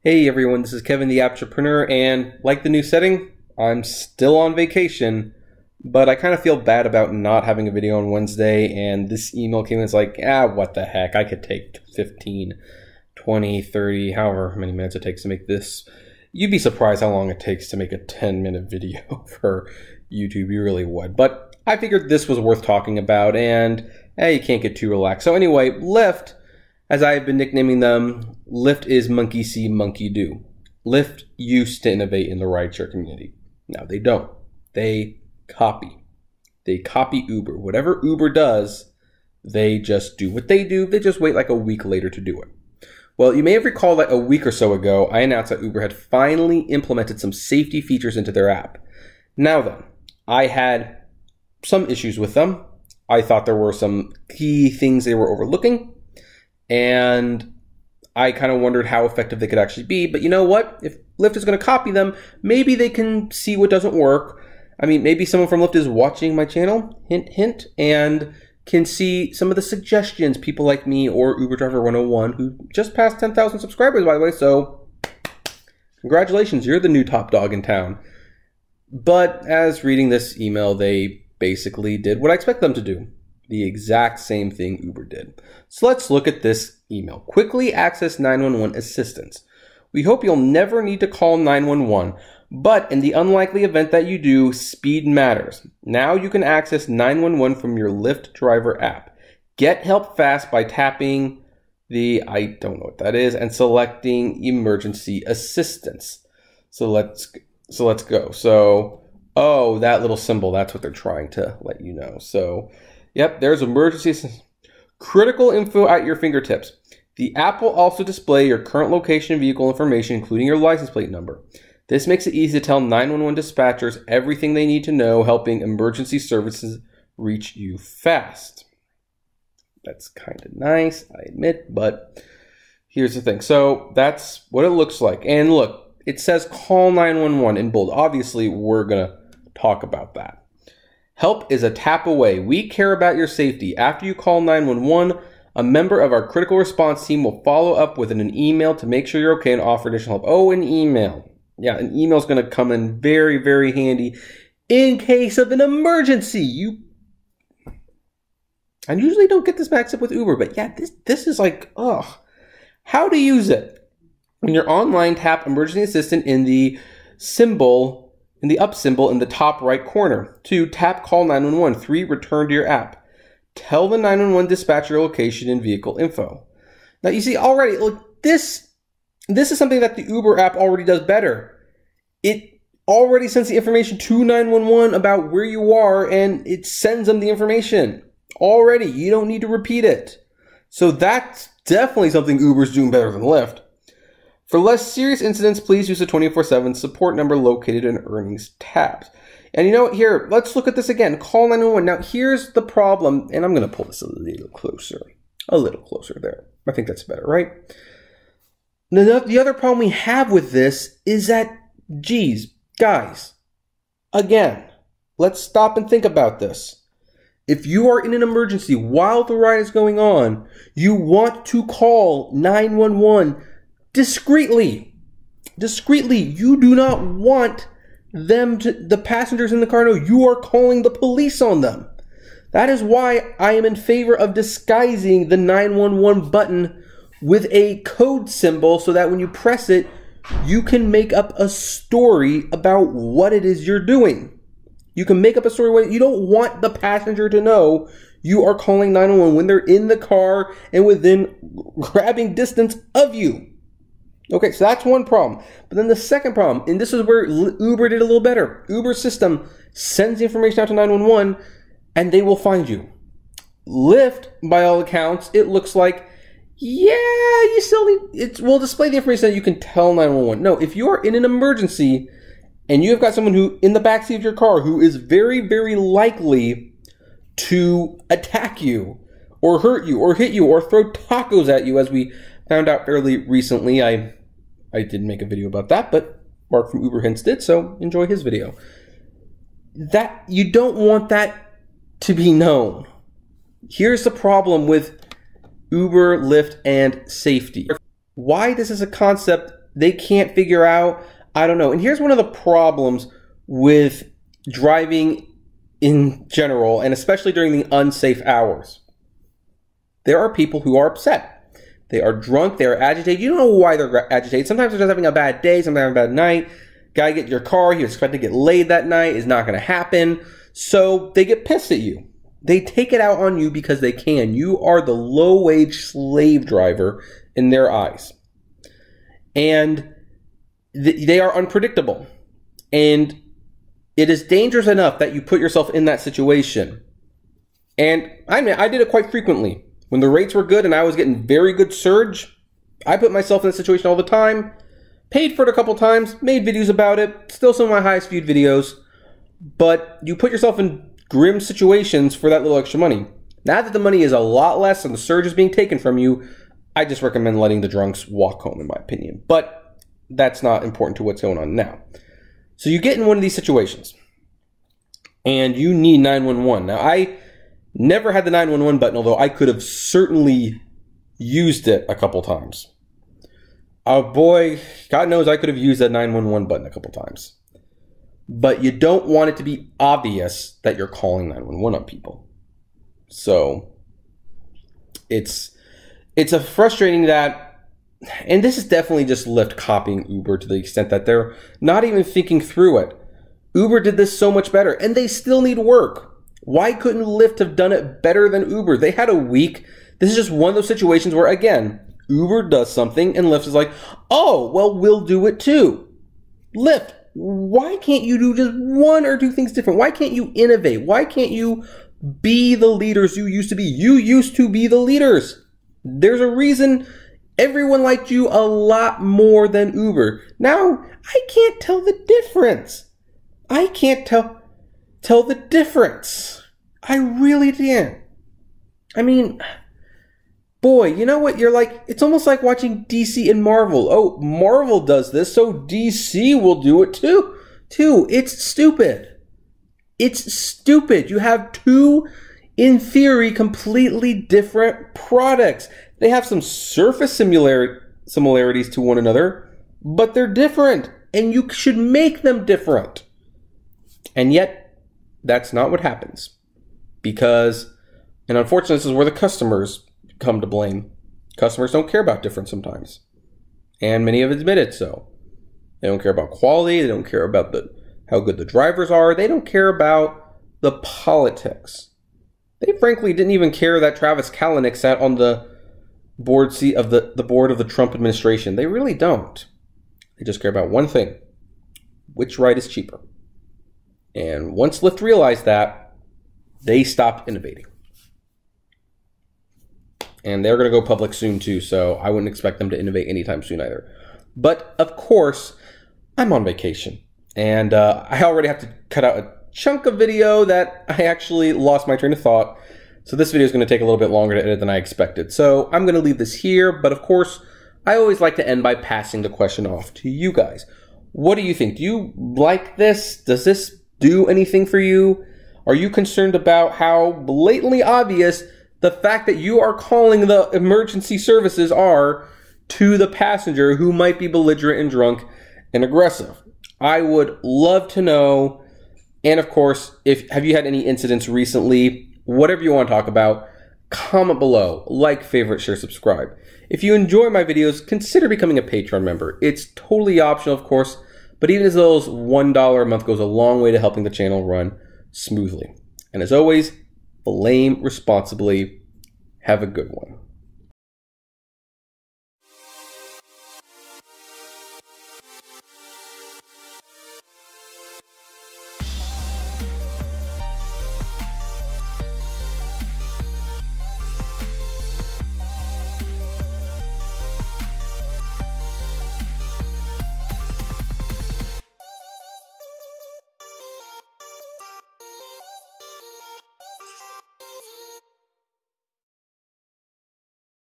Hey everyone, this is Kevin the Apptrepreneur, and like the new setting, I'm still on vacation, but I kind of feel bad about not having a video on Wednesday, and this email came in, it's like, what the heck, I could take 15, 20, 30, however many minutes it takes to make this. You'd be surprised how long it takes to make a 10-minute video for YouTube, you really would. But I figured this was worth talking about, and you can't get too relaxed. So anyway, Lyft, as I have been nicknaming them, Lyft is monkey see, monkey do. Lyft used to innovate in the rideshare community. Now they don't. They copy. They copy Uber. Whatever Uber does, they just do what they do. They just wait like a week later to do it. Well, you may have recalled that a week or so ago, I announced that Uber had finally implemented some safety features into their app. Now then, I had some issues with them. I thought there were some key things they were overlooking, and I kind of wondered how effective they could actually be. But you know what? If Lyft is going to copy them, maybe they can see what doesn't work. I mean, maybe someone from Lyft is watching my channel, hint, hint, and can see some of the suggestions people like me or Uber Driver 101, who just passed 10,000 subscribers, by the way. So congratulations, you're the new top dog in town. But as reading this email, they basically did what I expect them to do. The exact same thing Uber did. So let's look at this email. Quickly access 911 assistance. We hope you'll never need to call 911, but in the unlikely event that you do, speed matters. Now you can access 911 from your Lyft driver app. Get help fast by tapping the, I don't know what that is, and selecting emergency assistance. So let's go. So, oh, that little symbol, that's what they're trying to let you know. So, yep, there's emergency assistance. Critical info at your fingertips. The app will also display your current location and vehicle information, including your license plate number. This makes it easy to tell 911 dispatchers everything they need to know, helping emergency services reach you fast. That's kind of nice, I admit, but here's the thing. So that's what it looks like. And look, it says call 911 in bold. Obviously, we're going to talk about that. Help is a tap away. We care about your safety. After you call 911, a member of our critical response team will follow up with an email to make sure you're okay and offer additional help. Oh, an email. Yeah, an email is going to come in very, very handy in case of an emergency. I usually don't get this maxed up with Uber, but yeah, this is like, how to use it. In your online, tap emergency assistant in the symbol, in the up symbol in the top right corner. 2, tap call 911. 3, return to your app. Tell the 911 dispatcher location and vehicle info. Now you see already, look, this is something that the Uber app already does better. It already sends the information to 911 about where you are, and it sends them the information already. You don't need to repeat it. So that's definitely something Uber's doing better than Lyft. For less serious incidents, please use the 24/7 support number located in earnings tabs. And you know what, here, let's look at this again. Call 911. Now, here's the problem, and I'm going to pull this a little closer. A little closer there. I think that's better, right? The other problem we have with this is that, geez, guys, again, let's stop and think about this. If you are in an emergency while the ride is going on, you want to call 911 discreetly. Discreetly. You do not want the passengers in the car know you are calling the police on them. That is why I am in favor of disguising the 911 button with a code symbol so that when you press it, you can make up a story about what it is you're doing. You can make up a story where you don't want the passenger to know you are calling 911 when they're in the car and within grabbing distance of you. Okay, so that's one problem. But then the second problem, and this is where Uber did a little better. Uber's system sends the information out to 911 and they will find you. Lyft, by all accounts, it looks like, yeah, you still need, it will display the information that you can tell 911. No, if you are in an emergency and you have got someone who in the backseat of your car who is very, very likely to attack you or hurt you or hit you or throw tacos at you, as we found out fairly recently. I didn't make a video about that, but Mark from Uber Hints did, so enjoy his video. That you don't want that to be known. Here's the problem with Uber, Lyft, and safety. Why this is a concept they can't figure out, I don't know. And here's one of the problems with driving in general, and especially during the unsafe hours. There are people who are upset. They are drunk, they are agitated. You don't know why they're agitated. Sometimes they're just having a bad day, sometimes having a bad night. Guy get in your car, he was expecting to get laid that night, is not going to happen. So they get pissed at you. They take it out on you because they can. You are the low-wage slave driver in their eyes. And they are unpredictable. And it is dangerous enough that you put yourself in that situation. And I mean, I did it quite frequently. When the rates were good and I was getting very good surge, I put myself in that situation all the time. Paid for it a couple times, made videos about it. Still some of my highest viewed videos. But you put yourself in grim situations for that little extra money. Now that the money is a lot less and the surge is being taken from you, I just recommend letting the drunks walk home, in my opinion. But that's not important to what's going on now. So you get in one of these situations and you need 911. Now, I never had the 911 button, although I could have certainly used it a couple times. Oh boy, God knows I could have used that 911 button a couple times. But you don't want it to be obvious that you're calling 911 on people. So it's a frustrating that, and this is definitely just Lyft copying Uber to the extent that they're not even thinking through it. Uber did this so much better, and they still need work. Why couldn't Lyft have done it better than Uber? They had a week. This is just one of those situations where, again, Uber does something and Lyft is like, oh, well, we'll do it too. Lyft, why can't you do just one or two things different? Why can't you innovate? Why can't you be the leaders you used to be? You used to be the leaders. There's a reason everyone liked you a lot more than Uber. Now, I can't tell the difference. I can't tell the difference. I really can't. I mean, boy, you know what? You're like, it's almost like watching DC and Marvel. Oh, Marvel does this, so DC will do it too. It's stupid. It's stupid. You have two, in theory, completely different products. They have some surface similarities to one another, but they're different, and you should make them different. And yet, that's not what happens. Because, and unfortunately, this is where the customers come to blame. Customers don't care about difference sometimes. And many have admitted so. They don't care about quality. They don't care about how good the drivers are. They don't care about the politics. They frankly didn't even care that Travis Kalanick sat on the board seat of the board of the Trump administration. They really don't. They just care about one thing. Which ride is cheaper? And once Lyft realized that, they stopped innovating. And they're going to go public soon too, so I wouldn't expect them to innovate anytime soon either. But of course, I'm on vacation. And I already have to cut out a chunk of video that I actually lost my train of thought. So this video is going to take a little bit longer to edit than I expected. So I'm going to leave this here. But of course, I always like to end by passing the question off to you guys. What do you think? Do you like this? Does this do anything for you? Are you concerned about how blatantly obvious the fact that you are calling the emergency services are to the passenger who might be belligerent and drunk and aggressive? I would love to know. And of course, have you had any incidents recently? Whatever you want to talk about, comment below, like, favorite, share, subscribe. If you enjoy my videos, consider becoming a Patreon member. It's totally optional, of course, but even as little as $1 a month goes a long way to helping the channel run smoothly. And as always, blame responsibly. Have a good one.